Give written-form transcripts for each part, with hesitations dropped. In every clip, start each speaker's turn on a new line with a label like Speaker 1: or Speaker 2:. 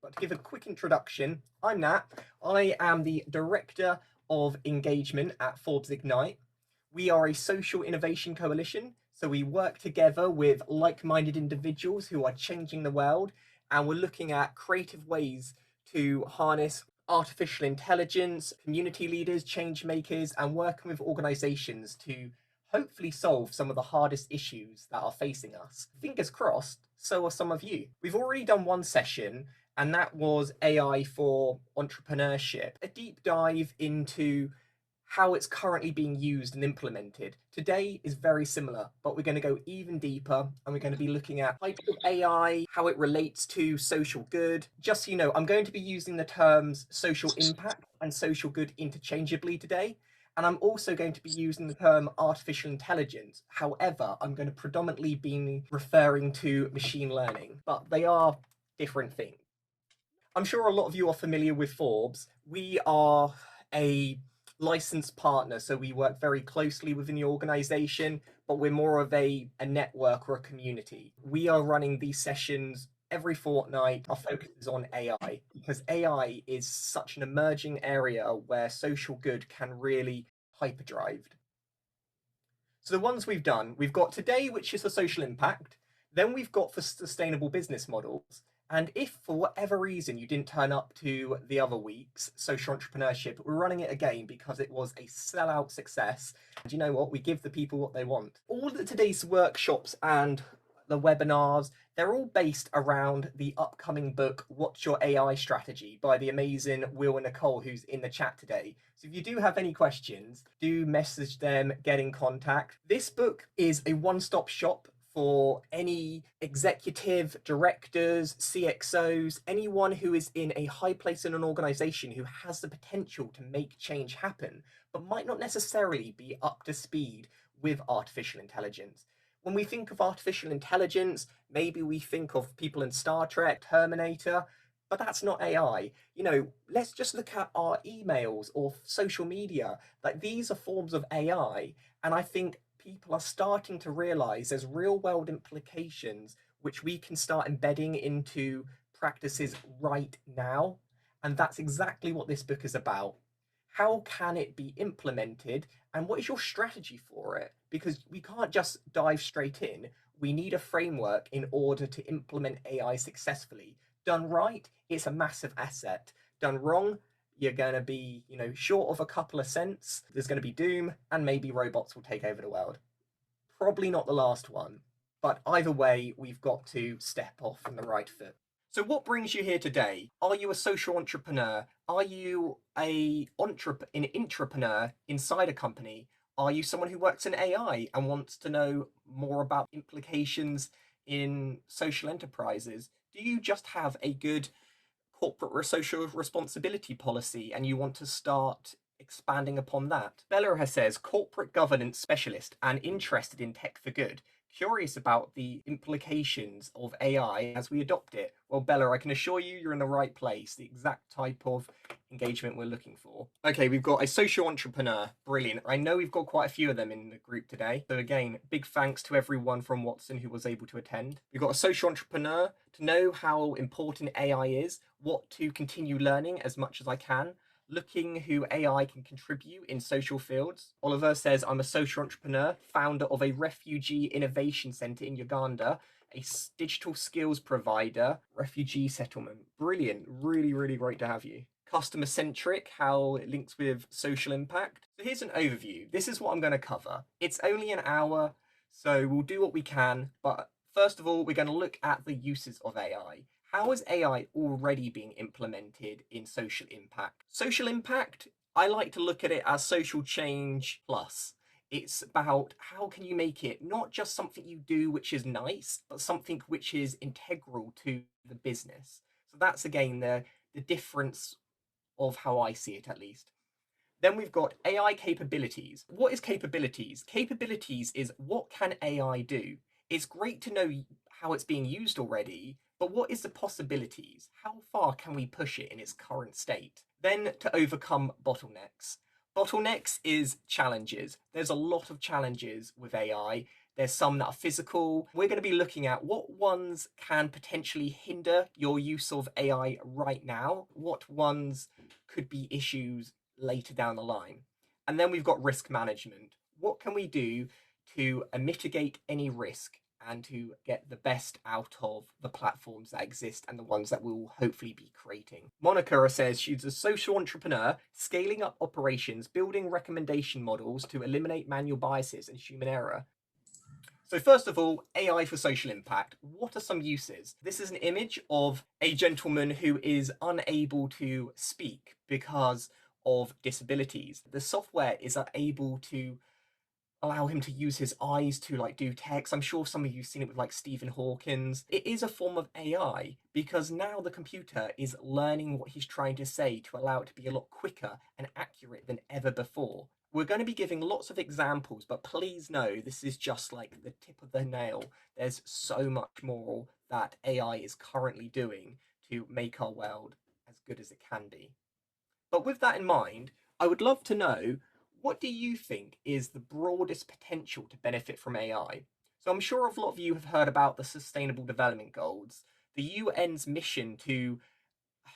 Speaker 1: But to give a quick introduction, I'm Nat. I am the Director of Engagement at Forbes Ignite. We are a social innovation coalition, so we work together with like-minded individuals who are changing the world, and we're looking at creative ways to harness artificial intelligence, community leaders, change makers, and working with organizations to hopefully solve some of the hardest issues that are facing us. Fingers crossed, so are some of you. We've already done one session, and that was AI for entrepreneurship, a deep dive into how it's currently being used and implemented. Today is very similar, but we're going to go even deeper and we're going to be looking at types of AI, how it relates to social good. Just so you know, I'm going to be using the terms social impact and social good interchangeably today. And I'm also going to be using the term artificial intelligence. However, I'm going to predominantly be referring to machine learning, but they are different things. I'm sure a lot of you are familiar with Forbes. We are a licensed partner, so we work very closely within the organization, but we're more of a network or a community. We are running these sessions every fortnight. Our focus is on AI because AI is such an emerging area where social good can really hyperdrive. So the ones we've done, we've got today, which is the social impact. Then we've got for sustainable business models. And if for whatever reason you didn't turn up to the other week's social entrepreneurship, we're running it again because it was a sellout success. And you know what? We give the people what they want. All of today's workshops and the webinars, they're all based around the upcoming book, What's Your AI Strategy by the amazing Will and Nicole, who's in the chat today. So if you do have any questions, do message them, get in contact. This book is a one-stop shop for any executive, directors, CXOs, anyone who is in a high place in an organization who has the potential to make change happen, but might not necessarily be up to speed with artificial intelligence. When we think of artificial intelligence, maybe we think of people in Star Trek, Terminator, but that's not AI. You know, let's just look at our emails or social media. Like, these are forms of AI, and I think people are starting to realize there's real world implications which we can start embedding into practices right now. And that's exactly what this book is about. How can it be implemented and what is your strategy for it? Because we can't just dive straight in. We need a framework in order to implement AI successfully. Done right, it's a massive asset. Done wrong, you're going to be, short of a couple of cents. There's going to be doom, and maybe robots will take over the world. Probably not the last one, but either way, we've got to step off on the right foot. So what brings you here today? Are you a social entrepreneur? Are you an intrapreneur inside a company? Are you someone who works in AI and wants to know more about implications in social enterprises? Do you just have a good corporate social responsibility policy and you want to start expanding upon that? Bella says, corporate governance specialist and interested in tech for good. Curious about the implications of AI as we adopt it. Well, Bella, I can assure you you're in the right place, the exact type of engagement we're looking for. Okay, we've got a social entrepreneur. Brilliant. I know we've got quite a few of them in the group today. So again, big thanks to everyone from Watson who was able to attend. We've got a social entrepreneur to know how important AI is, what to continue learning as much as I can, looking who AI can contribute in social fields. Oliver says, I'm a social entrepreneur, founder of a refugee innovation center in Uganda, a digital skills provider, refugee settlement. Brilliant. Really, really great to have you. Customer-centric, how it links with social impact. So here's an overview. This is what I'm going to cover. It's only an hour, so we'll do what we can. But first of all, we're going to look at the uses of AI. How is AI already being implemented in social impact? Social impact, I like to look at it as social change plus. It's about how can you make it not just something you do which is nice, but something which is integral to the business. So that's again the difference of how I see it, at least. Then we've got AI capabilities. What is capabilities? Capabilities is what can AI do? It's great to know how it's being used already, but what is the possibilities? How far can we push it in its current state? Then to overcome bottlenecks. Bottlenecks is challenges. There's a lot of challenges with AI. There's some that are physical. We're going to be looking at what ones can potentially hinder your use of AI right now, what ones could be issues later down the line. And then we've got risk management. What can we do to mitigate any risk and to get the best out of the platforms that exist and the ones that we'll hopefully be creating? Monica says she's a social entrepreneur, scaling up operations, building recommendation models to eliminate manual biases and human error. So first of all, AI for social impact. What are some uses? This is an image of a gentleman who is unable to speak because of disabilities. The software is able to allow him to use his eyes to like do text. I'm sure some of you've seen it with like Stephen Hawkins. It is a form of AI because now the computer is learning what he's trying to say to allow it to be a lot quicker and accurate than ever before. We're going to be giving lots of examples, but please know this is just like the tip of the nail. There's so much more that AI is currently doing to make our world as good as it can be. But with that in mind, I would love to know, what do you think is the broadest potential to benefit from AI? So I'm sure a lot of you have heard about the Sustainable Development Goals, the UN's mission to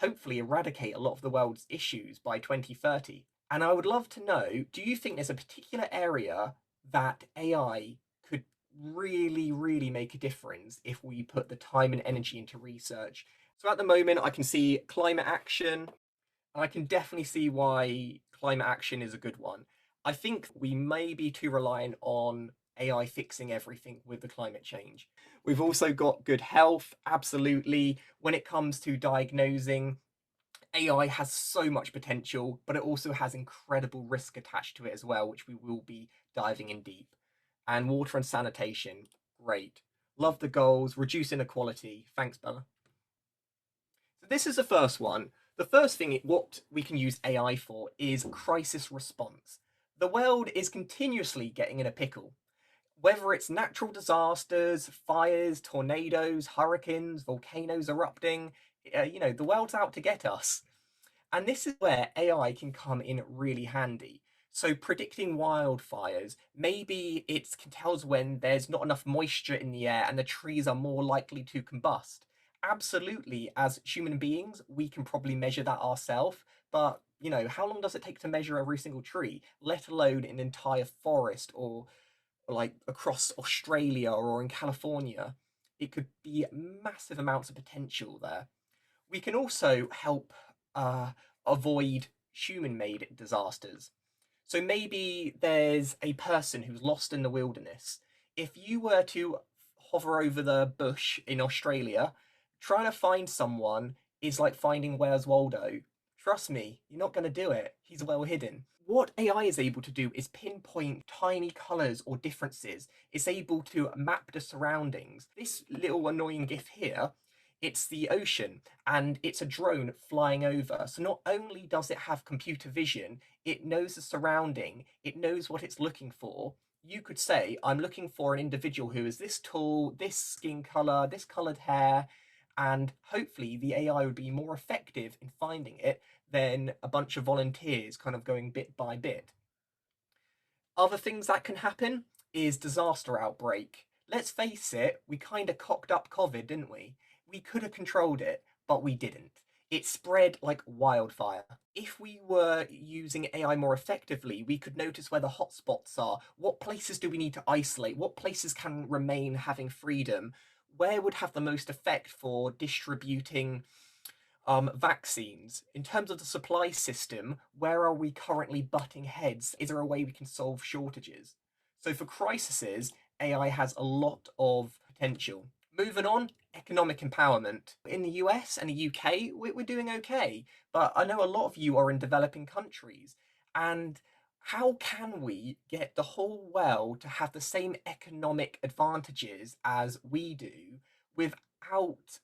Speaker 1: hopefully eradicate a lot of the world's issues by 2030. And I would love to know, do you think there's a particular area that AI could really, really make a difference if we put the time and energy into research? So at the moment, I can see climate action, and I can definitely see why climate action is a good one. I think we may be too reliant on AI fixing everything with the climate change. We've also got good health, absolutely. When it comes to diagnosing, AI has so much potential, but it also has incredible risk attached to it as well, which we will be diving in deep. And water and sanitation, great. Love the goals, reduce inequality. Thanks, Bella. So this is the first one. The first thing, what we can use AI for is crisis response. The world is continuously getting in a pickle. Whether it's natural disasters, fires, tornadoes, hurricanes, volcanoes erupting, the world's out to get us. And this is where AI can come in really handy. So predicting wildfires, maybe it tells when there's not enough moisture in the air and the trees are more likely to combust. Absolutely, as human beings, we can probably measure that ourselves, but how long does it take to measure every single tree, let alone an entire forest or like across Australia or in California? It could be massive amounts of potential there. We can also help avoid human-made disasters. So maybe there's a person who's lost in the wilderness. If you were to hover over the bush in Australia, trying to find someone is like finding Where's Waldo. Trust me, you're not going to do it. He's well hidden. What AI is able to do is pinpoint tiny colours or differences. It's able to map the surroundings. This little annoying GIF here, it's the ocean and it's a drone flying over. So not only does it have computer vision, it knows the surrounding, it knows what it's looking for. You could say, I'm looking for an individual who is this tall, this skin colour, this coloured hair, and hopefully the AI would be more effective in finding it than a bunch of volunteers kind of going bit by bit. Other things that can happen is disaster outbreak. Let's face it, we kind of cocked up COVID, didn't we? We could have controlled it, but we didn't. It spread like wildfire. If we were using AI more effectively, we could notice where the hotspots are. What places do we need to isolate? What places can remain having freedom? Where would have the most effect for distributing vaccines? In terms of the supply system, where are we currently butting heads? Is there a way we can solve shortages? So for crises, AI has a lot of potential. Moving on, economic empowerment. In the US and the UK, we're doing okay, but I know a lot of you are in developing countries. And how can we get the whole world to have the same economic advantages as we do without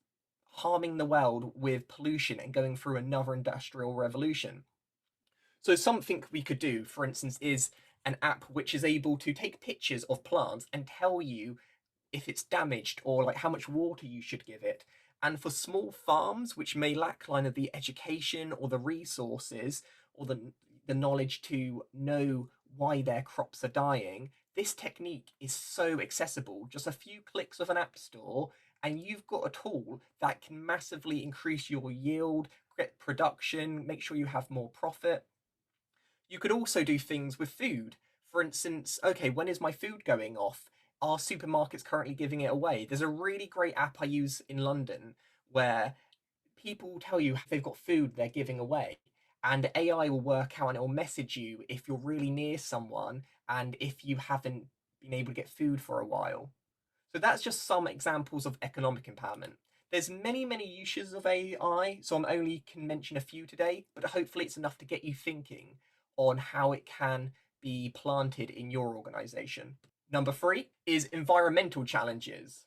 Speaker 1: harming the world with pollution and going through another industrial revolution? So something we could do, for instance, is an app which is able to take pictures of plants and tell you if it's damaged or like how much water you should give it. And for small farms which may lack kind of the education or the resources or the knowledge to know why their crops are dying. This technique is so accessible, just a few clicks of an app store, and you've got a tool that can massively increase your yield, get production, make sure you have more profit. You could also do things with food. For instance, okay, when is my food going off? Are supermarkets currently giving it away? There's a really great app I use in London where people tell you they've got food they're giving away. And AI will work out and it will message you if you're really near someone and if you haven't been able to get food for a while. So that's just some examples of economic empowerment. There's many, many uses of AI, so I'm only can mention a few today, but hopefully it's enough to get you thinking on how it can be planted in your organization. Number 3 is environmental challenges.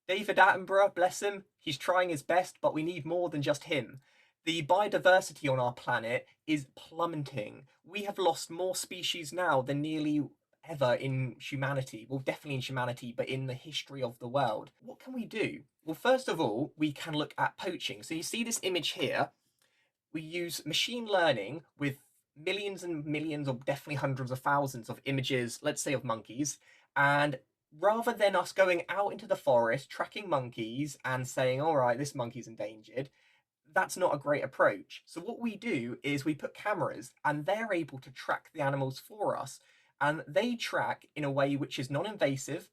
Speaker 1: David Attenborough, bless him, he's trying his best, but we need more than just him. The biodiversity on our planet is plummeting. We have lost more species now than nearly ever in humanity. Well, definitely in humanity, but in the history of the world. What can we do? Well, first of all, we can look at poaching. So you see this image here. We use machine learning with millions and millions, or definitely hundreds of thousands of images, let's say of monkeys, and rather than us going out into the forest, tracking monkeys and saying, all right, this monkey's endangered, that's not a great approach. So what we do is we put cameras and they're able to track the animals for us. And they track in a way which is non-invasive,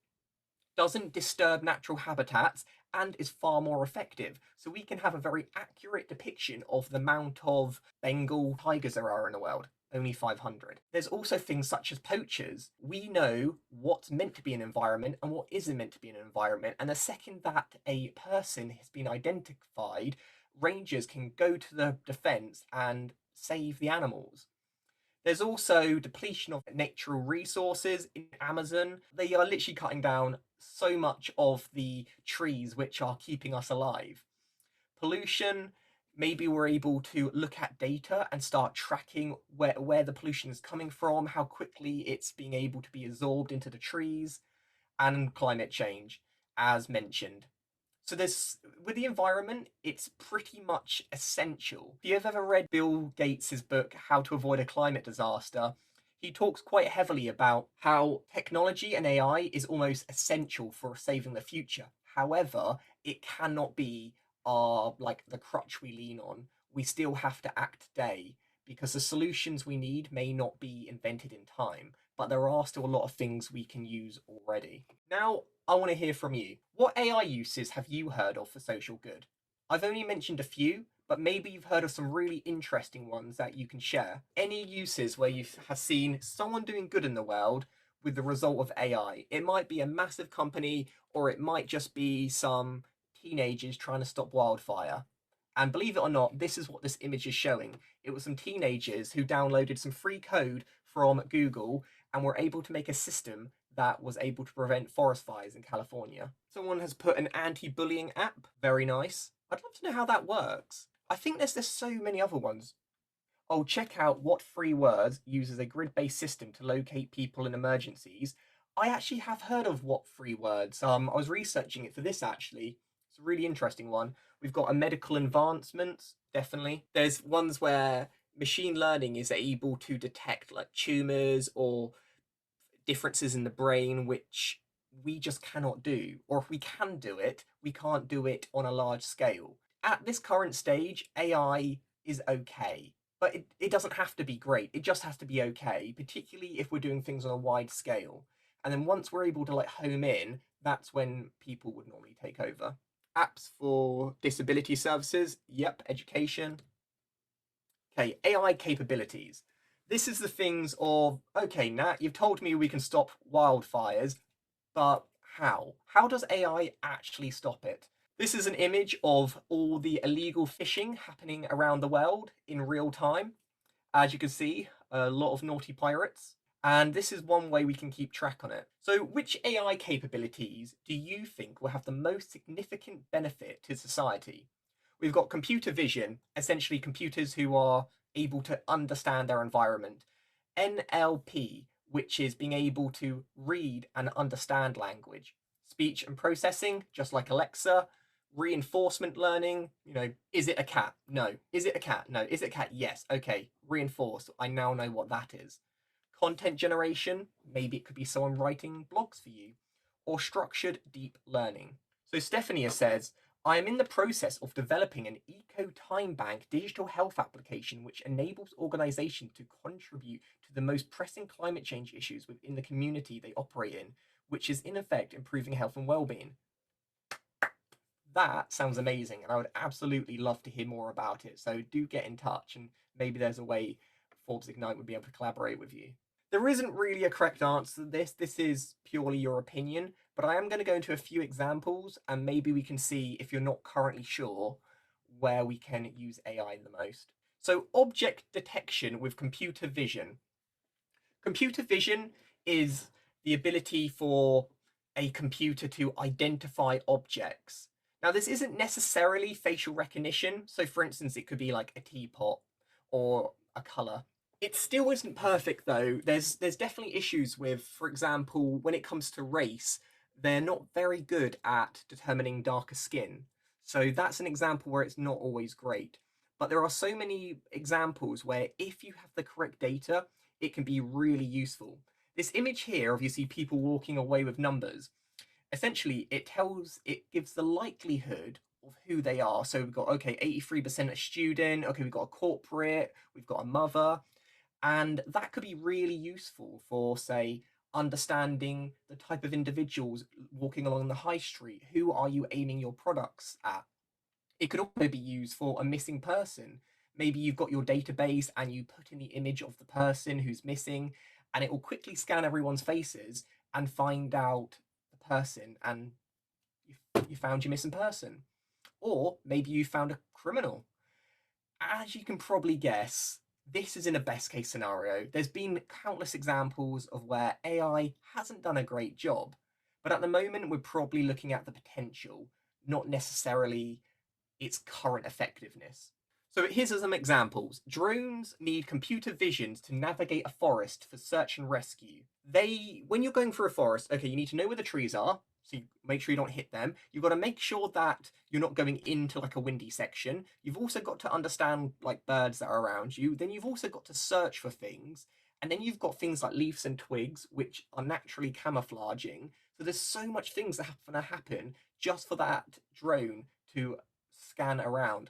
Speaker 1: doesn't disturb natural habitats, and is far more effective. So we can have a very accurate depiction of the amount of Bengal tigers there are in the world. Only 500. There's also things such as poachers. We know what's meant to be an environment and what isn't meant to be an environment. And the second that a person has been identified, rangers can go to the defense and save the animals. There's also depletion of natural resources in Amazon. They are literally cutting down so much of the trees which are keeping us alive. Pollution, maybe we're able to look at data and start tracking where the pollution is coming from, how quickly it's being able to be absorbed into the trees, and climate change, as mentioned. So there's, with the environment, it's pretty much essential. If you've ever read Bill Gates's book, How to Avoid a Climate Disaster, he talks quite heavily about how technology and AI is almost essential for saving the future. However, it cannot be like the crutch we lean on. We still have to act today because the solutions we need may not be invented in time, but there are still a lot of things we can use already. Now, I want to hear from you. What AI uses have you heard of for social good? I've only mentioned a few, but maybe you've heard of some really interesting ones that you can share. Any uses where you have seen someone doing good in the world with the result of AI? It might be a massive company, or it might just be some teenagers trying to stop wildfire. And believe it or not, this is what this image is showing. It was some teenagers who downloaded some free code from Google and were able to make a system that was able to prevent forest fires in California. Someone has put an anti-bullying app. Very nice. I'd love to know how that works. I think there's so many other ones. Oh, check out What Free Words uses a grid-based system to locate people in emergencies. I actually have heard of What Free Words. I was researching it for this actually. It's a really interesting one. We've got a medical advancements, definitely. There's ones where machine learning is able to detect like tumors or differences in the brain which we just cannot do. Or if we can do it, we can't do it on a large scale. At this current stage, AI is okay. But it doesn't have to be great. It just has to be okay, particularly if we're doing things on a wide scale. And then once we're able to like home in, that's when people would normally take over. Apps for disability services. Yep, education. Okay, AI capabilities. This is the things of, okay, Nat, you've told me we can stop wildfires, but how? How does AI actually stop it? This is an image of all the illegal fishing happening around the world in real time. As you can see, a lot of naughty pirates. And this is one way we can keep track on it. So which AI capabilities do you think will have the most significant benefit to society? We've got computer vision, essentially computers who are able to understand their environment. NLP, which is being able to read and understand language. Speech and processing, just like Alexa. Reinforcement learning, is it a cat? No. Is it a cat? No. Is it a cat? Yes. Okay. Reinforce. I now know what that is. Content generation, maybe it could be someone writing blogs for you. Or structured deep learning. So Stephanie says, I am in the process of developing an eco time bank digital health application which enables organizations to contribute to the most pressing climate change issues within the community they operate in, which is in effect improving health and well-being. That sounds amazing, and I would absolutely love to hear more about it. So do get in touch, and maybe there's a way Forbes Ignite would be able to collaborate with you. There isn't really a correct answer to this. This is purely your opinion, but I am going to go into a few examples, and maybe we can see, if you're not currently sure, where we can use AI the most. So object detection with computer vision. Computer vision is the ability for a computer to identify objects. Now, this isn't necessarily facial recognition. So for instance, it could be like a teapot or a color. It still isn't perfect though. There's definitely issues with, for example, when it comes to race, they're not very good at determining darker skin. So that's an example where it's not always great. But there are so many examples where if you have the correct data, it can be really useful. This image here, obviously people walking away with numbers, essentially it gives the likelihood of who they are. So we've got, okay, 83% a student, okay, we've got a corporate, we've got a mother, and that could be really useful for, say, understanding the type of individuals walking along the high street. Who are you aiming your products at? It could also be used for a missing person. Maybe you've got your database and you put in the image of the person who's missing, and it will quickly scan everyone's faces and find out the person, and you found your missing person. Or maybe you found a criminal. As you can probably guess, this is in a best case scenario. There's been countless examples of where AI hasn't done a great job, but at the moment we're probably looking at the potential, not necessarily its current effectiveness. So here's some examples. Drones need computer vision to navigate a forest for search and rescue. When you're going through a forest, okay, you need to know where the trees are, so you make sure you don't hit them. You've got to make sure that you're not going into like a windy section. You've also got to understand like birds that are around you. Then you've also got to search for things. And then you've got things like leaves and twigs, which are naturally camouflaging. So there's so much things that have to happen just for that drone to scan around.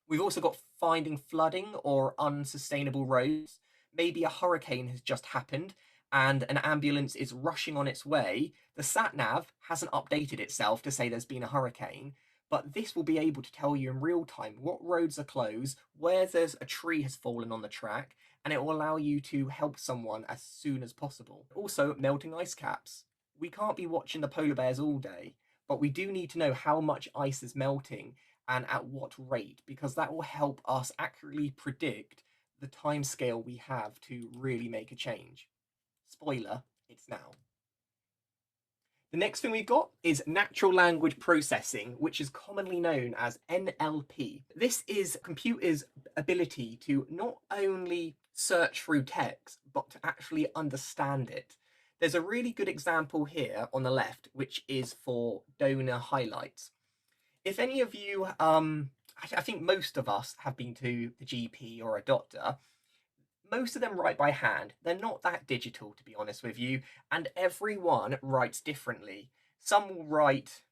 Speaker 1: We've also got finding flooding or unsustainable roads. Maybe a hurricane has just happened and an ambulance is rushing on its way. The sat-nav hasn't updated itself to say there's been a hurricane, but this will be able to tell you in real time what roads are closed, where there's a tree has fallen on the track, and it will allow you to help someone as soon as possible. Also, melting ice caps. We can't be watching the polar bears all day, but we do need to know how much ice is melting and at what rate, because that will help us accurately predict the time scale we have to really make a change. Spoiler, it's now. The next thing we've got is natural language processing, which is commonly known as NLP. This is computers' ability to not only search through text, but to actually understand it. There's a really good example here on the left, which is for donor highlights. If any of you, I think most of us have been to the GP or a doctor. Most of them write by hand. They're not that digital, to be honest with you, and everyone writes differently. Some will write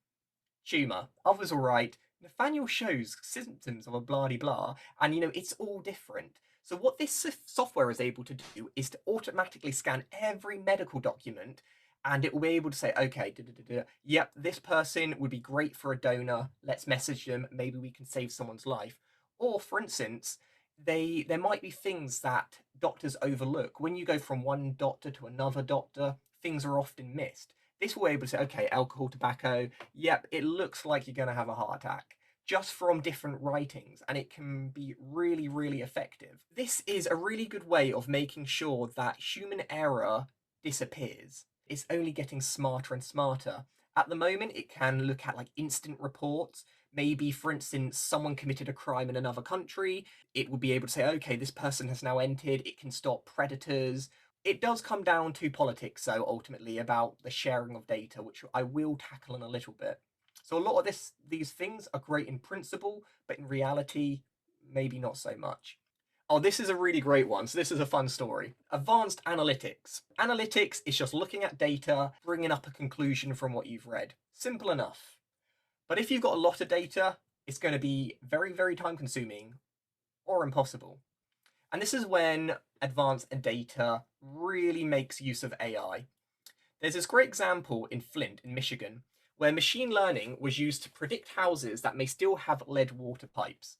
Speaker 1: tumour, others will write Nathaniel shows symptoms of a blah-de-blah, and it's all different. So what this software is able to do is to automatically scan every medical document, and it will be able to say, okay, yep, this person would be great for a donor. Let's message them. Maybe we can save someone's life. Or, for instance, there might be things that doctors overlook. When you go from one doctor to another doctor, things are often missed. This will be able to say, okay, alcohol, tobacco, yep, it looks like you're going to have a heart attack, just from different writings, and it can be really, really effective. This is a really good way of making sure that human error disappears. It's only getting smarter and smarter. At the moment, it can look at like instant reports. Maybe, for instance, someone committed a crime in another country. It will be able to say, okay, this person has now entered. It can stop predators. It does come down to politics, though, ultimately, about the sharing of data, which I will tackle in a little bit. So a lot of these things are great in principle, but in reality, maybe not so much. Oh, this is a really great one. So this is a fun story. Advanced analytics. Analytics is just looking at data, bringing up a conclusion from what you've read. Simple enough. But if you've got a lot of data, it's going to be very, very time consuming or impossible. And this is when advanced data really makes use of AI. There's this great example in Flint, in Michigan, where machine learning was used to predict houses that may still have lead water pipes.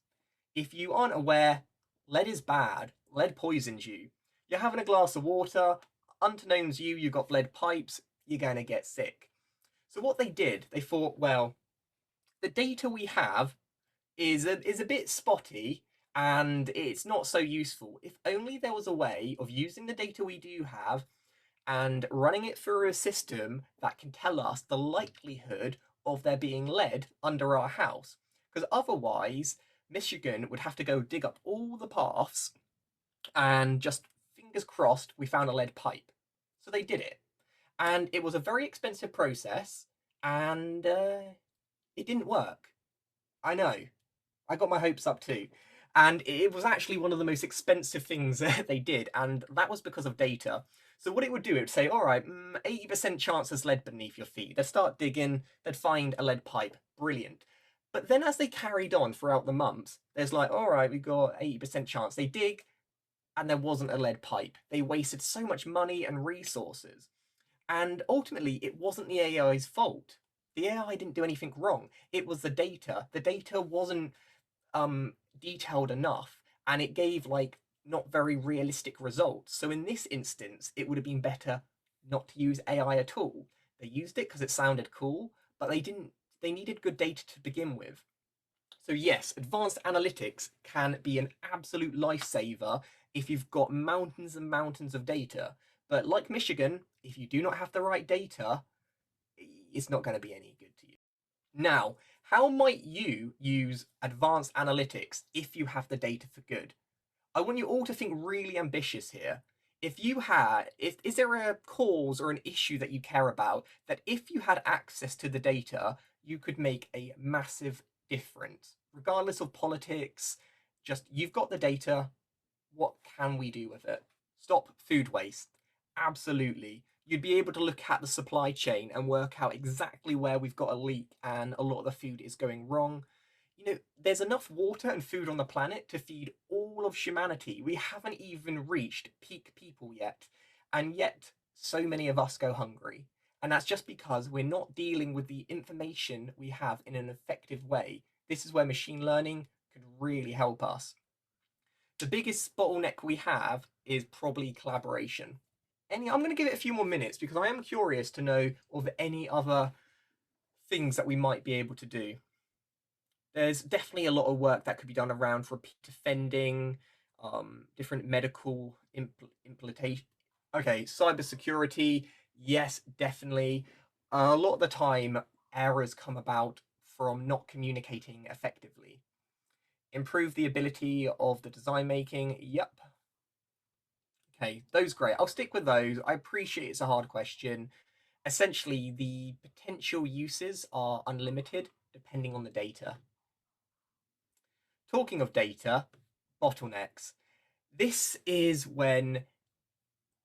Speaker 1: If you aren't aware, lead is bad. Lead poisons you. You're having a glass of water, unbeknownst to you, you've got lead pipes, you're going to get sick. So what they did, they thought, well, the data we have is a bit spotty and it's not so useful. If only there was a way of using the data we do have and running it through a system that can tell us the likelihood of there being lead under our house. Because otherwise, Michigan would have to go dig up all the paths and just fingers crossed we found a lead pipe. So they did it. And it was a very expensive process and it didn't work. I know. I got my hopes up too. And it was actually one of the most expensive things they did, and that was because of data. So what it would do, it would say, all right, 80% chance there's lead beneath your feet. They'd start digging, they'd find a lead pipe. Brilliant. But then as they carried on throughout the months, there's like, all right, we've got 80% chance. They dig, and there wasn't a lead pipe. They wasted so much money and resources. And ultimately, it wasn't the AI's fault. The AI didn't do anything wrong. It was the data. The data wasn't detailed enough, and it gave like not very realistic results. So in this instance, it would have been better not to use AI at all. They used it because it sounded cool, but they didn't. They needed good data to begin with. So yes, advanced analytics can be an absolute lifesaver if you've got mountains and mountains of data. But like Michigan, if you do not have the right data, it's not going to be any good to you. Now, how might you use advanced analytics if you have the data for good? I want you all to think really ambitious here. Is there a cause or an issue that you care about that if you had access to the data, you could make a massive difference, regardless of politics? Just you've got the data. What can we do with it? Stop food waste. Absolutely. You'd be able to look at the supply chain and work out exactly where we've got a leak and a lot of the food is going wrong. There's enough water and food on the planet to feed all of humanity. We haven't even reached peak people yet. And yet, so many of us go hungry. And that's just because we're not dealing with the information we have in an effective way. This is where machine learning could really help us. The biggest bottleneck we have is probably collaboration. I'm going to give it a few more minutes because I am curious to know of any other things that we might be able to do. There's definitely a lot of work that could be done around repeat offending, different medical implementation. Okay, cybersecurity, yes, definitely. A lot of the time, errors come about from not communicating effectively. Improve the ability of the design making, yep. Okay, those great. I'll stick with those. I appreciate it's a hard question. Essentially, the potential uses are unlimited depending on the data. Talking of data, bottlenecks. This is when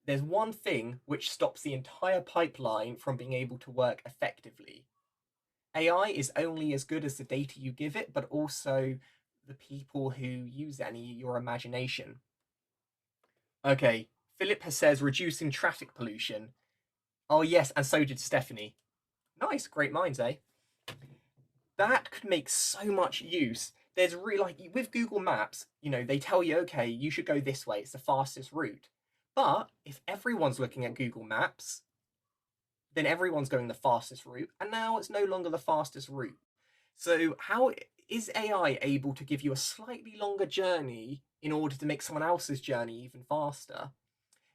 Speaker 1: there's one thing which stops the entire pipeline from being able to work effectively. AI is only as good as the data you give it, but also the people who use it and your imagination. Okay, Philip says reducing traffic pollution. Oh yes, and so did Stephanie. Nice, great minds, eh? That could make so much use. There's with Google Maps, they tell you, okay, you should go this way, it's the fastest route. But if everyone's looking at Google Maps, then everyone's going the fastest route, and now it's no longer the fastest route. So how is AI able to give you a slightly longer journey in order to make someone else's journey even faster?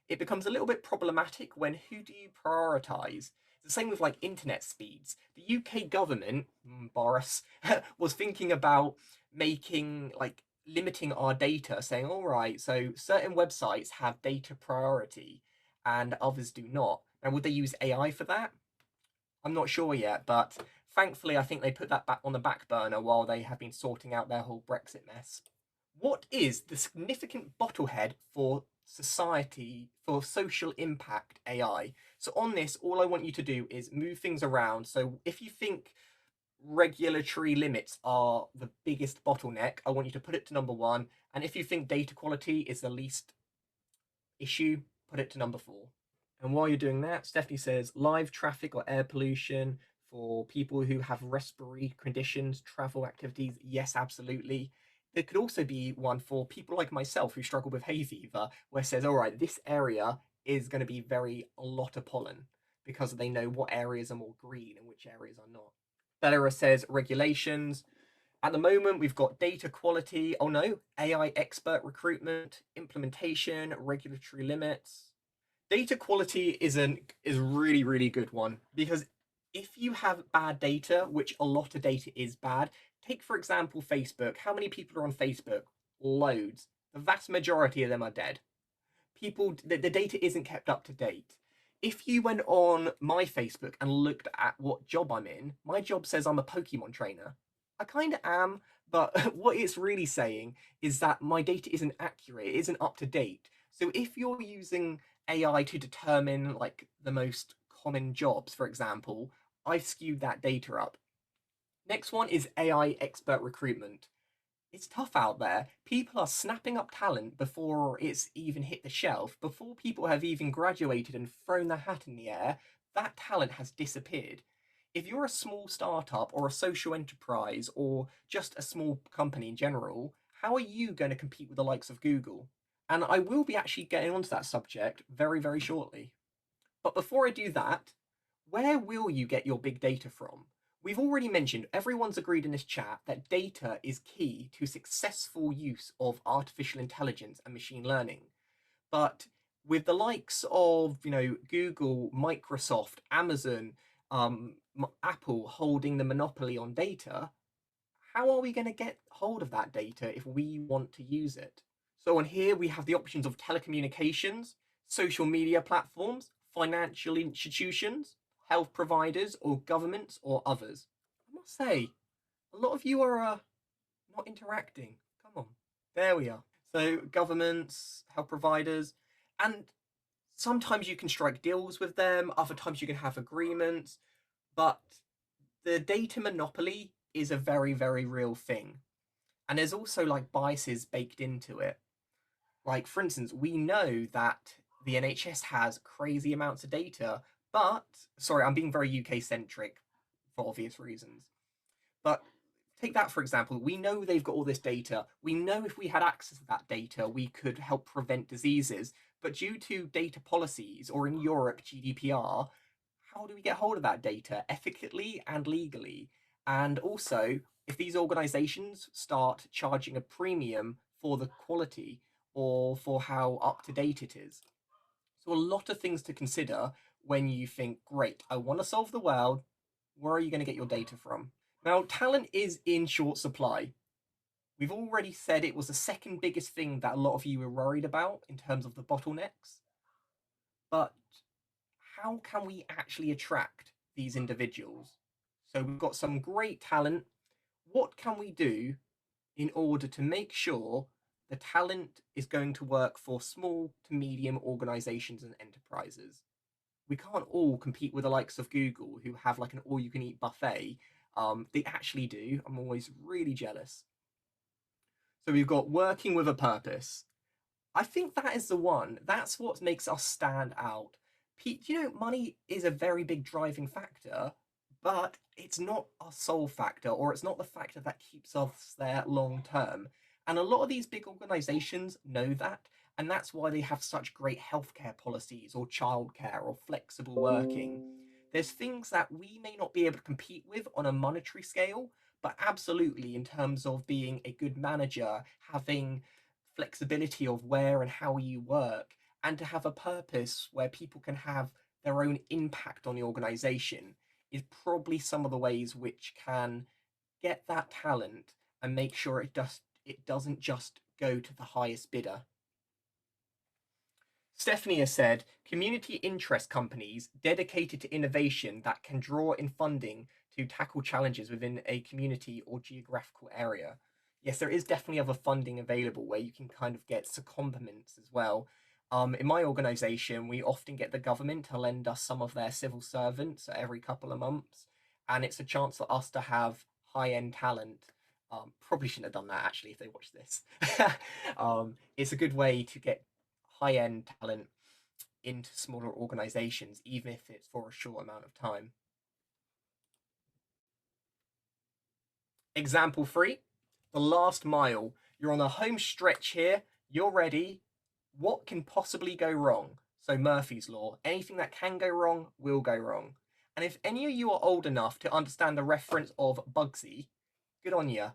Speaker 1: It becomes a little bit problematic when who do you prioritize? The same with like internet speeds. The UK government, Boris, was thinking about making limiting our data, saying, all right, so certain websites have data priority and others do not. Now, would they use AI for that? I'm not sure yet, but thankfully, I think they put that back on the back burner while they have been sorting out their whole Brexit mess. What is the significant bottlehead for society, for social impact AI? So on this, all I want you to do is move things around. So if you think regulatory limits are the biggest bottleneck, I want you to put it to number 1. And if you think data quality is the least issue, put it to number 4. And while you're doing that, Stephanie says live traffic or air pollution for people who have respiratory conditions, travel activities. Yes, absolutely. There could also be one for people like myself who struggle with hay fever, where it says, all right, this area is going to be a lot of pollen because they know what areas are more green and which areas are not. Bella says regulations. At the moment, we've got data quality. Oh no, AI expert recruitment, implementation, regulatory limits. Data quality is really, really good one, because if you have bad data, which a lot of data is bad, take for example Facebook. How many people are on Facebook? Loads. The vast majority of them are dead. The data isn't kept up to date. If you went on my Facebook and looked at what job I'm in, my job says I'm a Pokemon trainer. I kind of am, but what it's really saying is that my data isn't accurate, it isn't up to date. So if you're using AI to determine like the most common jobs, for example, I've skewed that data up. Next one is AI expert recruitment. It's tough out there. People are snapping up talent before it's even hit the shelf, before people have even graduated and thrown their hat in the air. That talent has disappeared. If you're a small startup or a social enterprise or just a small company in general, how are you going to compete with the likes of Google? And I will be actually getting onto that subject very, very shortly. But before I do that, where will you get your big data from? We've already mentioned, everyone's agreed in this chat that data is key to successful use of artificial intelligence and machine learning. But with the likes of, Google, Microsoft, Amazon, Apple holding the monopoly on data, how are we going to get hold of that data if we want to use it? So on here, we have the options of telecommunications, social media platforms, financial institutions, health providers, or governments, or others. I must say, a lot of you are not interacting. Come on. There we are. So governments, health providers, and sometimes you can strike deals with them, other times you can have agreements, but the data monopoly is a very, very real thing. And there's also like biases baked into it. Like, for instance, we know that the NHS has crazy amounts of data, but sorry, I'm being very UK centric for obvious reasons. But take that for example, we know they've got all this data. We know if we had access to that data, we could help prevent diseases. But due to data policies, or in Europe, GDPR, how do we get hold of that data ethically and legally? And also, if these organizations start charging a premium for the quality or for how up to date it is. So, a lot of things to consider when you think, great, I want to solve the world. Where are you going to get your data from? Now, talent is in short supply. We've already said it was the second biggest thing that a lot of you were worried about in terms of the bottlenecks. But how can we actually attract these individuals? So we've got some great talent. What can we do in order to make sure the talent is going to work for small to medium organizations and enterprises? We can't all compete with the likes of Google, who have like an all-you-can-eat buffet. They actually do. I'm always really jealous. So we've got working with a purpose. I think that is the one. That's what makes us stand out. Money is a very big driving factor, but it's not our sole factor, or it's not the factor that keeps us there long term. And a lot of these big organizations know that, and that's why they have such great healthcare policies, or childcare, or flexible working. There's things that we may not be able to compete with on a monetary scale, but absolutely in terms of being a good manager, having flexibility of where and how you work, and to have a purpose where people can have their own impact on the organization is probably some of the ways which can get that talent and make sure it doesn't just go to the highest bidder. Stephanie has said community interest companies dedicated to innovation that can draw in funding to tackle challenges within a community or geographical area. Yes, there is definitely other funding available where you can kind of get secondments as well. In my organization, we often get the government to lend us some of their civil servants every couple of months, and it's a chance for us to have high-end talent. Probably shouldn't have done that actually if they watch this. It's a good way to get high-end talent into smaller organizations, even if it's for a short amount of time. Example 3, the last mile. You're on the home stretch here. You're ready. What can possibly go wrong? So Murphy's Law. Anything that can go wrong will go wrong. And if any of you are old enough to understand the reference of Bugsy, good on you.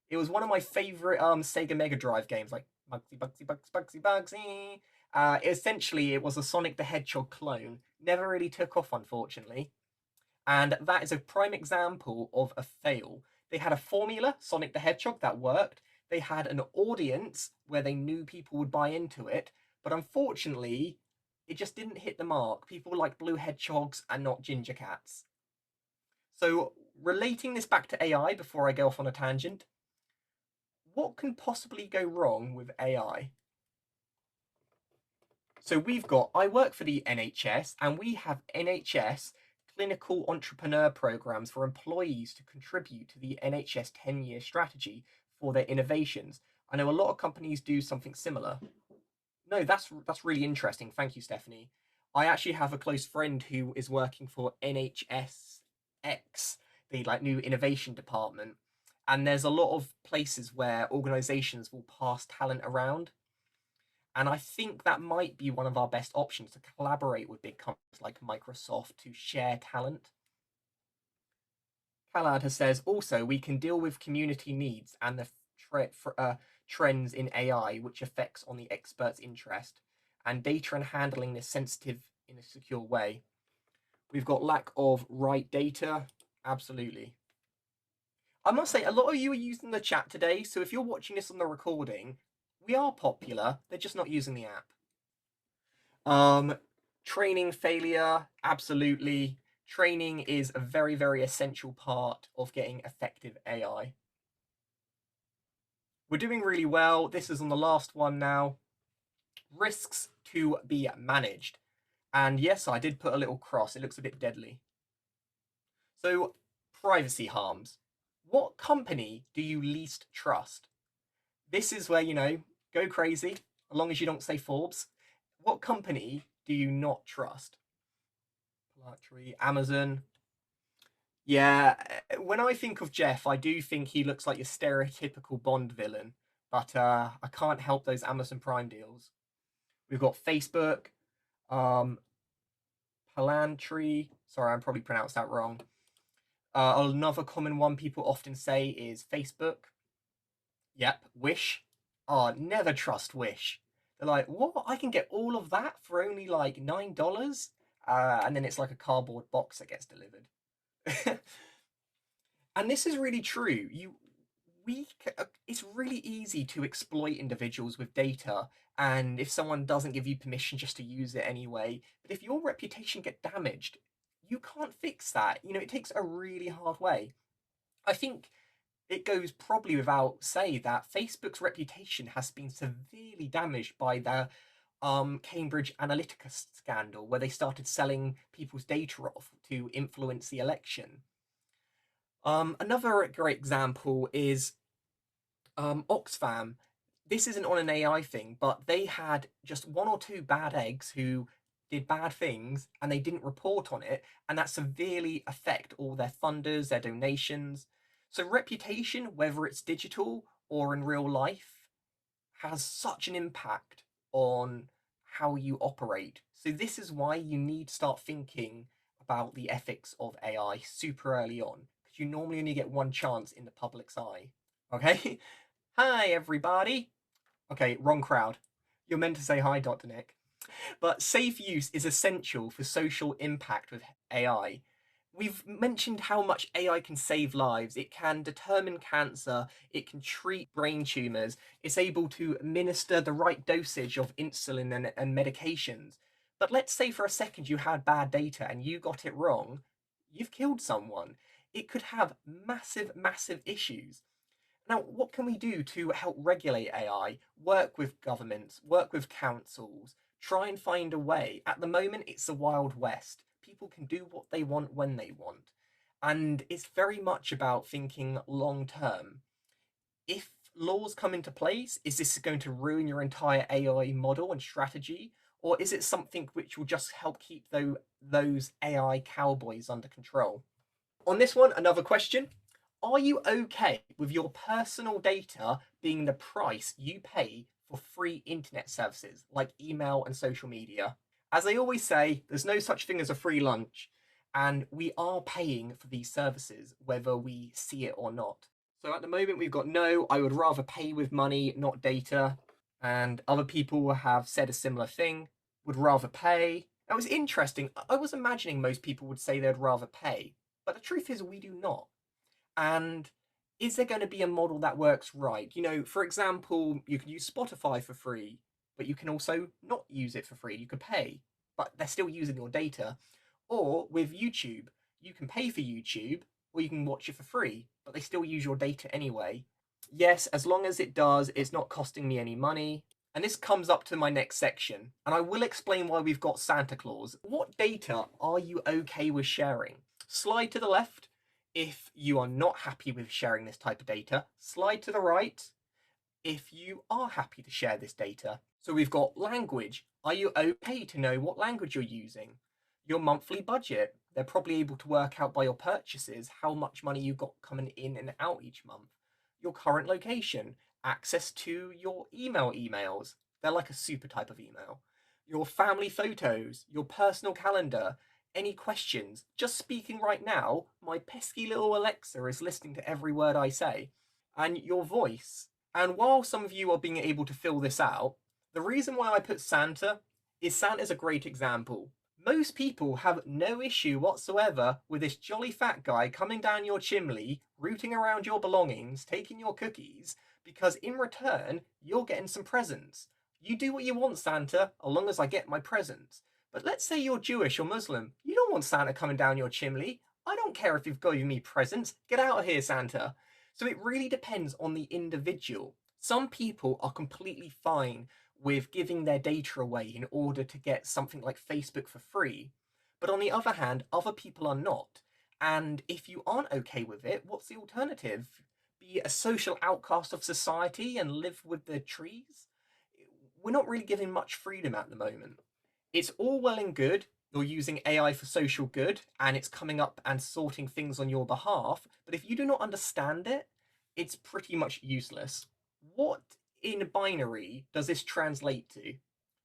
Speaker 1: It was one of my favorite Sega Mega Drive games, like Bugsy, Bugsy, Bugsy, Bugsy, Bugsy. Essentially, it was a Sonic the Hedgehog clone. Never really took off, unfortunately. And that is a prime example of a fail. They had a formula, Sonic the Hedgehog, that worked. They had an audience where they knew people would buy into it, but unfortunately, it just didn't hit the mark. People like blue hedgehogs and not ginger cats. So, relating this back to AI before I go off on a tangent, what can possibly go wrong with AI? So I work for the NHS, and we have NHS clinical entrepreneur programs for employees to contribute to the NHS 10-year strategy for their innovations. I know a lot of companies do something similar. No, that's really interesting. Thank you, Stephanie. I actually have a close friend who is working for NHSX, the like new innovation department. And there's a lot of places where organizations will pass talent around. And I think that might be one of our best options to collaborate with big companies like Microsoft to share talent. Calad says also we can deal with community needs and the trends in AI, which affects on the expert's interest, and data and handling this sensitive in a secure way. We've got lack of right data. Absolutely. I must say, a lot of you are using the chat today, so if you're watching this on the recording, we are popular. They're just not using the app. Training failure, absolutely. Training is a very, very essential part of getting effective AI. We're doing really well. This is on the last one now. Risks to be managed. And yes, I did put a little cross. It looks a bit deadly. So, privacy harms. What company do you least trust? This is where, go crazy, as long as you don't say Forbes. What company do you not trust? Polatry, Amazon. Yeah, when I think of Jeff, I do think he looks like your stereotypical Bond villain, but I can't help those Amazon Prime deals. We've got Facebook, Palantry. Sorry, I probably pronounced that wrong. Another common one people often say is Facebook. Yep, Wish. Oh, never trust Wish. They're like, what? I can get all of that for only like $9? And then it's like a cardboard box that gets delivered. And this is really true. It's really easy to exploit individuals with data, and if someone doesn't give you permission just to use it anyway, but if your reputation get damaged, you can't fix that. It takes a really hard way. I think it goes probably without say that Facebook's reputation has been severely damaged by the Cambridge Analytica scandal, where they started selling people's data off to influence the election. Another great example is Oxfam. This isn't on an AI thing, but they had just one or two bad eggs who did bad things and they didn't report on it, and that severely affect all their funders, their donations. So reputation, whether it's digital or in real life, has such an impact on how you operate. So this is why you need to start thinking about the ethics of AI super early on, because you normally only get one chance in the public's eye. Okay? Hi, everybody. Okay, wrong crowd. You're meant to say hi, Dr. Nick. But safe use is essential for social impact with AI. We've mentioned how much AI can save lives. It can determine cancer. It can treat brain tumors. It's able to administer the right dosage of insulin and medications. But let's say for a second you had bad data and you got it wrong. You've killed someone. It could have massive, massive issues. Now, what can we do to help regulate AI, work with governments, work with councils, try and find a way? At the moment, it's the Wild West. People can do what they want when they want. And it's very much about thinking long term. If laws come into place, is this going to ruin your entire AI model and strategy? Or is it something which will just help keep those AI cowboys under control? On this one, another question. Are you okay with your personal data being the price you pay for free internet services like email and social media? As they always say, there's no such thing as a free lunch, and we are paying for these services whether we see it or not. So at the moment, we've got no, I would rather pay with money, not data. And other people have said a similar thing, would rather pay. That was interesting. I was imagining most people would say they'd rather pay, but the truth is we do not. And is there going to be a model that works right? You know, for example, you can use Spotify for free, but you can also not use it for free. You could pay, but they're still using your data. Or with YouTube, you can pay for YouTube, or you can watch it for free, but they still use your data anyway. Yes, as long as it does, it's not costing me any money. And this comes up to my next section, and I will explain why we've got Santa Claus. What data are you okay with sharing? Slide to the left if you are not happy with sharing this type of data. Slide to the right if you are happy to share this data. So we've got language. Are you okay to know what language you're using? Your monthly budget. They're probably able to work out by your purchases how much money you've got coming in and out each month. Your current location, access to your emails. They're like a super type of email. Your family photos, your personal calendar, any questions. Just speaking right now, my pesky little Alexa is listening to every word I say. And your voice. And while some of you are being able to fill this out, the reason why I put Santa is Santa's a great example. Most people have no issue whatsoever with this jolly fat guy coming down your chimney, rooting around your belongings, taking your cookies, because in return, you're getting some presents. You do what you want, Santa, as long as I get my presents. But let's say you're Jewish or Muslim. You don't want Santa coming down your chimney. I don't care if you've given me presents. Get out of here, Santa. So it really depends on the individual. Some people are completely fine with giving their data away in order to get something like Facebook for free. But on the other hand, other people are not. And if you aren't okay with it, what's the alternative? Be a social outcast of society and live with the trees? We're not really giving much freedom at the moment. It's all well and good. You're using AI for social good and it's coming up and sorting things on your behalf. But if you do not understand it, it's pretty much useless. What in binary does this translate to?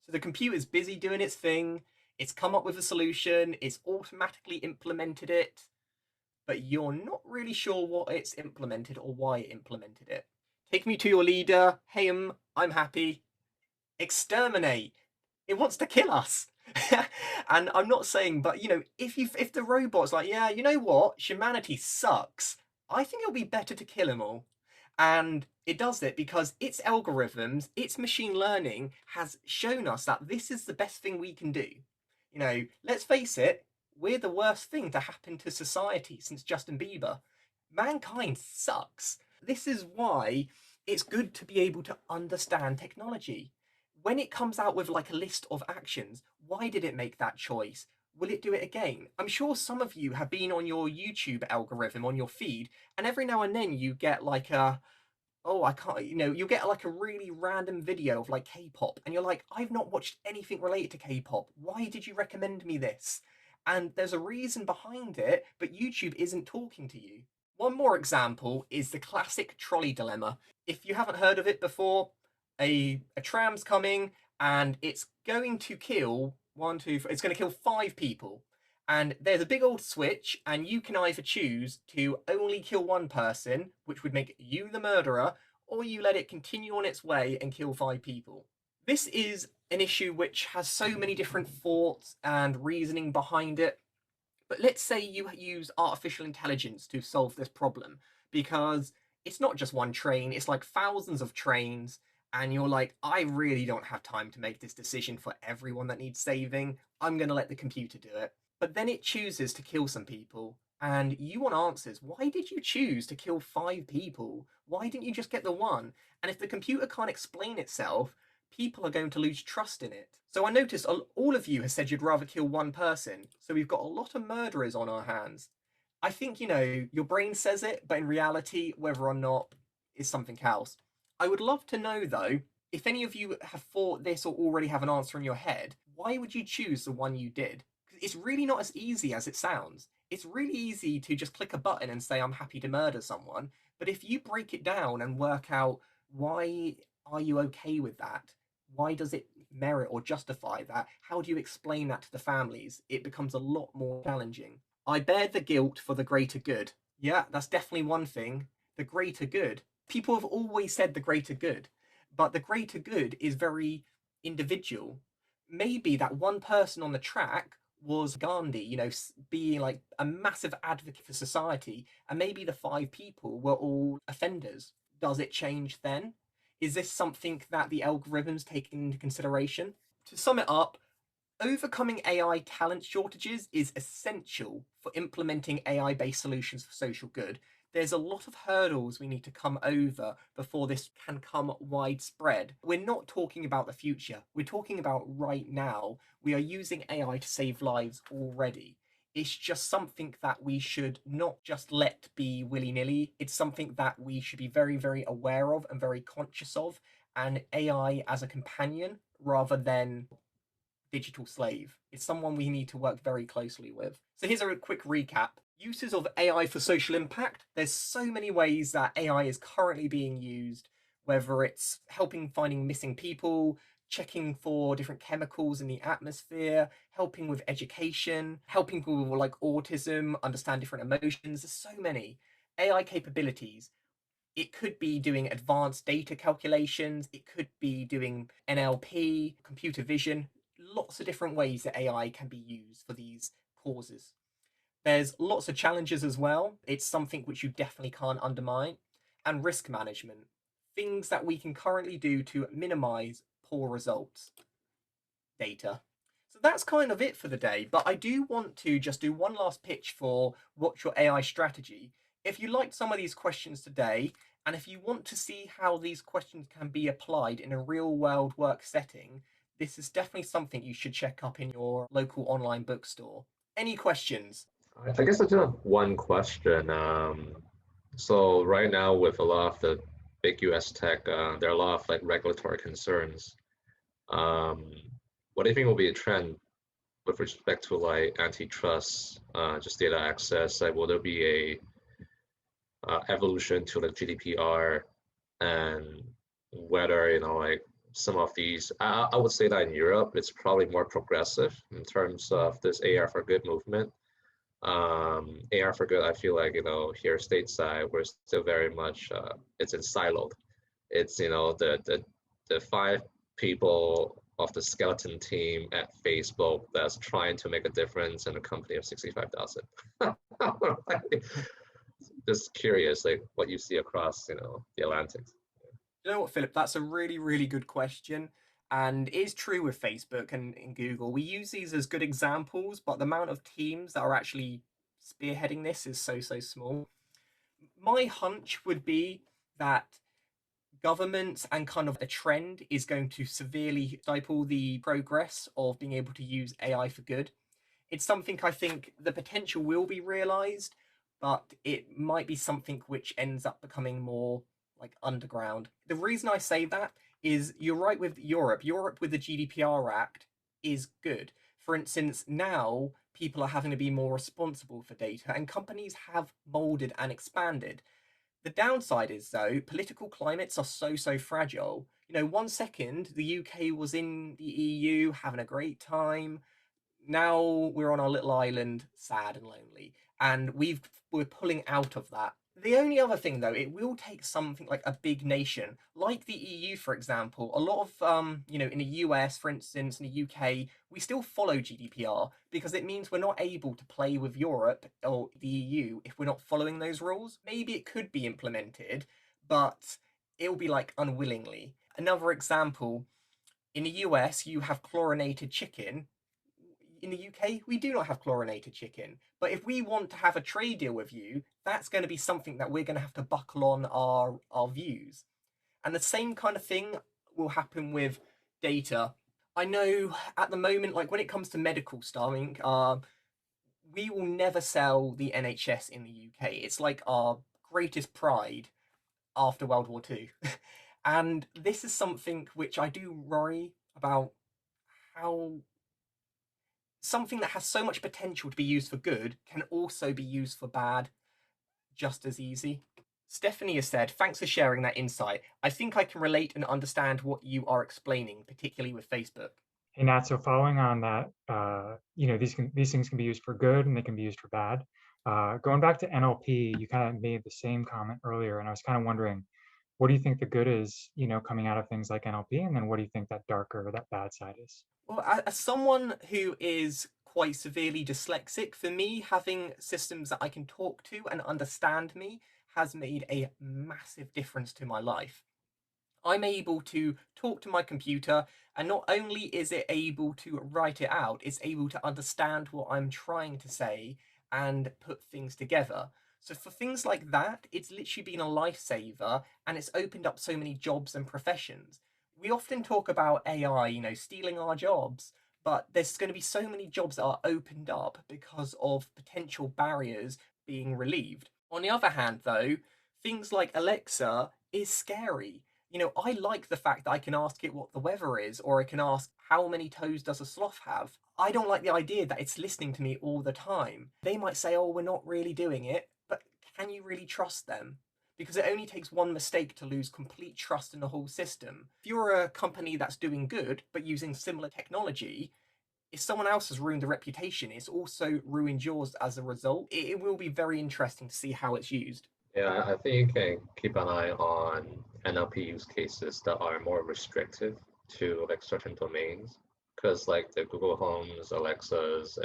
Speaker 1: So the computer's busy doing its thing, it's come up with a solution, it's automatically implemented it, but you're not really sure what it's implemented or why it implemented it. Take me to your leader. Hey, I'm happy. Exterminate. It wants to kill us. And I'm not saying, but you know, if the robot's like, yeah, you know what, humanity sucks, I think it'll be better to kill them all. And it does it because its algorithms, its machine learning has shown us that this is the best thing we can do. You know, let's face it, we're the worst thing to happen to society since Justin Bieber. Mankind sucks. This is why it's good to be able to understand technology. When it comes out with like a list of actions, why did it make that choice? Will it do it again? I'm sure some of you have been on your YouTube algorithm on your feed, and every now and then you get like a, oh, I can't, you know, you get like a really random video of like K-pop, and you're like, I've not watched anything related to K-pop. Why did you recommend me this? And there's a reason behind it, but YouTube isn't talking to you. One more example is the classic Trolley Dilemma. If you haven't heard of it before, a tram's coming and it's going to kill it's going to kill 5 people. And there's a big old switch, and you can either choose to only kill one person, which would make you the murderer, or you let it continue on its way and kill 5 people. This is an issue which has so many different thoughts and reasoning behind it. But let's say you use artificial intelligence to solve this problem, because it's not just one train, it's like thousands of trains, and you're like, I really don't have time to make this decision for everyone that needs saving. I'm going to let the computer do it. But then it chooses to kill some people, and you want answers. Why did you choose to kill 5 people? Why didn't you just get the one? And if the computer can't explain itself, people are going to lose trust in it. So I noticed all of you have said you'd rather kill one person. So we've got a lot of murderers on our hands. I think, your brain says it, but in reality, whether or not is something else. I would love to know, though, if any of you have thought this or already have an answer in your head, why would you choose the one you did? It's really not as easy as it sounds. It's really easy to just click a button and say, I'm happy to murder someone. But if you break it down and work out why are you okay with that? Why does it merit or justify that? How do you explain that to the families? It becomes a lot more challenging. I bear the guilt for the greater good. Yeah, that's definitely one thing. The greater good. People have always said the greater good, but the greater good is very individual. Maybe that one person on the track was Gandhi, being like a massive advocate for society, and maybe the 5 people were all offenders. Does it change then? Is this something that the algorithms take into consideration? To sum it up, overcoming AI talent shortages is essential for implementing AI-based solutions for social good. There's a lot of hurdles we need to come over before this can come widespread. We're not talking about the future. We're talking about right now. We are using AI to save lives already. It's just something that we should not just let be willy-nilly. It's something that we should be very, very aware of and very conscious of, and AI as a companion rather than digital slave. It's someone we need to work very closely with. So here's a quick recap. Uses of AI for social impact. There's so many ways that AI is currently being used, whether it's helping finding missing people, checking for different chemicals in the atmosphere, helping with education, helping people with like autism understand different emotions. There's so many AI capabilities. It could be doing advanced data calculations. It could be doing NLP, computer vision, lots of different ways that AI can be used for these causes. There's lots of challenges as well. It's something which you definitely can't undermine. And risk management, things that we can currently do to minimize poor results. Data. So that's kind of it for the day, but I do want to just do one last pitch for what's your AI strategy. If you liked some of these questions today, and if you want to see how these questions can be applied in a real world work setting, this is definitely something you should check up in your local online bookstore. Any questions?
Speaker 2: I guess I just have one question. So right now with a lot of the big US tech, there are a lot of like regulatory concerns. Um, what do you think will be a trend with respect to like antitrust, just data access? Like, will there be a evolution to like GDPR, and whether like some of these, I would say that in Europe it's probably more progressive in terms of this AI for good movement. AR for good, I feel like here stateside we're still very much it's in siloed. It's the 5 people of the skeleton team at Facebook that's trying to make a difference in a company of 65,000. Just curious, like what you see across the Atlantic.
Speaker 1: You know what, Philip? That's a really, really good question. And it is true with Facebook and Google. We use these as good examples, but the amount of teams that are actually spearheading this is so, so small. My hunch would be that governments and kind of a trend is going to severely stifle the progress of being able to use AI for good. It's something I think the potential will be realized, but it might be something which ends up becoming more like underground. The reason I say that is you're right with Europe. Europe with the GDPR Act is good. For instance, now people are having to be more responsible for data, and companies have molded and expanded. The downside is, though, political climates are so, so fragile. 1 second the UK was in the EU having a great time. Now we're on our little island, sad and lonely, and we're pulling out of that. The only other thing, though, it will take something like a big nation, like the EU, for example. A lot of, in the US, for instance, in the UK, we still follow GDPR because it means we're not able to play with Europe or the EU if we're not following those rules. Maybe it could be implemented, but it'll be like unwillingly. Another example, in the US, you have chlorinated chicken. in the UK, we do not have chlorinated chicken. But if we want to have a trade deal with you, that's going to be something that we're going to have to buckle on our views. And the same kind of thing will happen with data. I know at the moment, like when it comes to medical staffing, we will never sell the NHS in the UK. It's like our greatest pride after World War II. And this is something which I do worry about, how something that has so much potential to be used for good can also be used for bad just as easy. Stephanie has said, thanks for sharing that insight. I think I can relate and understand what you are explaining, particularly with Facebook.
Speaker 3: Hey Nat, so following on that, these things can be used for good and they can be used for bad. Going back to NLP, you kind of made the same comment earlier, and I was kind of wondering, what do you think the good is, coming out of things like NLP, and then what do you think that darker, that bad side is?
Speaker 1: Well, as someone who is quite severely dyslexic, for me, having systems that I can talk to and understand me has made a massive difference to my life. I'm able to talk to my computer, and not only is it able to write it out, it's able to understand what I'm trying to say and put things together. So for things like that, it's literally been a lifesaver, and it's opened up so many jobs and professions. We often talk about AI, stealing our jobs, but there's going to be so many jobs that are opened up because of potential barriers being relieved. On the other hand, though, things like Alexa is scary. I like the fact that I can ask it what the weather is, or I can ask how many toes does a sloth have. I don't like the idea that it's listening to me all the time. They might say, oh, we're not really doing it, but can you really trust them? Because it only takes one mistake to lose complete trust in the whole system. If you're a company that's doing good, but using similar technology, if someone else has ruined the reputation, it's also ruined yours as a result. It will be very interesting to see how it's used.
Speaker 2: Yeah, I think you can keep an eye on NLP use cases that are more restrictive to like certain domains, because like the Google Homes, Alexas,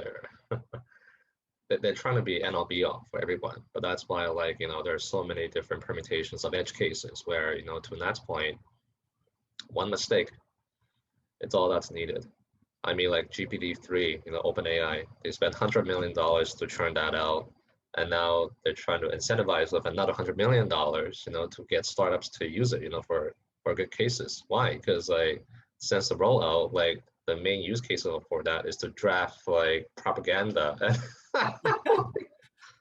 Speaker 2: they're trying to be NLP all for everyone. But that's why there's so many different permutations of edge cases where, to Nat's point, one mistake, it's all that's needed. I mean, like GPT-3, OpenAI, they spent $100 million to churn that out. And now they're trying to incentivize with another $100 million, to get startups to use it, for good cases. Why? Because since the rollout, the main use case for that is to draft propaganda.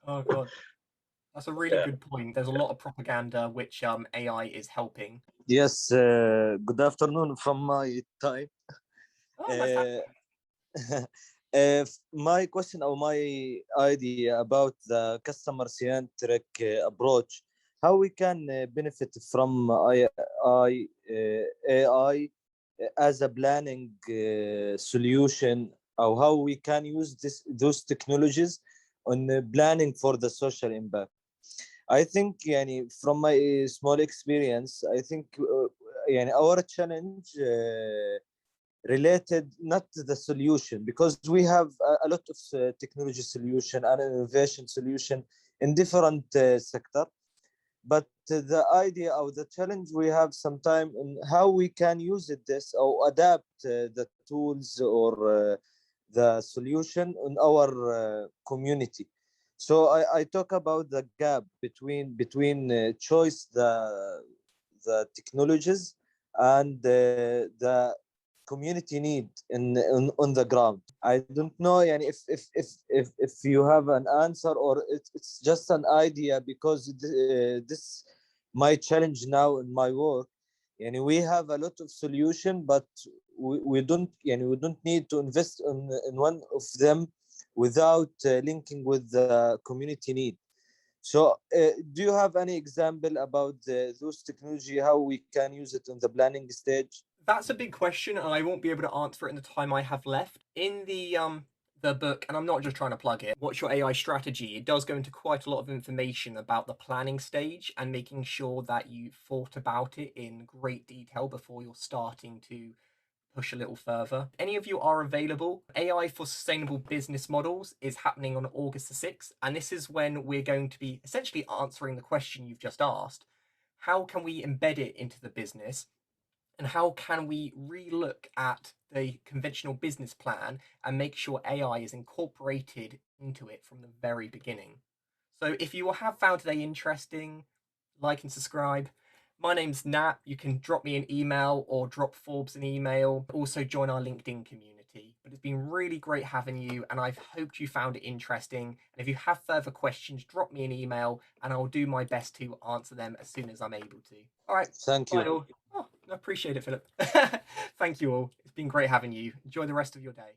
Speaker 1: Oh God, that's a really good point. There's a lot of propaganda which AI is helping.
Speaker 4: Yes, good afternoon from my time.
Speaker 1: Oh,
Speaker 4: My question or my idea about the customer-centric approach, how we can benefit from AI as a planning solution, or how we can use those technologies on planning for the social impact. I think from my small experience, I think our challenge related not to the solution, because we have a lot of technology solution and innovation solution in different sector, but the idea or the challenge we have sometime in how we can use this or adapt the tools or the solution in our community. So I talk about the gap between choice the technologies and the community need on the ground. I don't know if you have an answer, or it's just an idea, because this my challenge now in my work. We have a lot of solution, but we don't need to invest in one of them without linking with the community need. So do you have any example about those technology, how we can use it in the planning stage?
Speaker 1: That's a big question, and I won't be able to answer it in the time I have left. In the book, and I'm not just trying to plug it, What's Your AI Strategy? It does go into quite a lot of information about the planning stage and making sure that you thought about it in great detail before you're starting to push a little further. Any of you are available, AI for Sustainable Business Models is happening on August the 6th, and this is when we're going to be essentially answering the question you've just asked. How can we embed it into the business? And how can we relook at the conventional business plan and make sure AI is incorporated into it from the very beginning? So if you have found today interesting, like and subscribe. My name's Nat. You can drop me an email or drop Forbes an email. Also join our LinkedIn community. But it's been really great having you, and I've hoped you found it interesting. And if you have further questions, drop me an email and I'll do my best to answer them as soon as I'm able to. All right.
Speaker 4: Thank
Speaker 1: Bye
Speaker 4: you.
Speaker 1: all. Oh, I appreciate it, Philip. Thank you all. It's been great having you. Enjoy the rest of your day.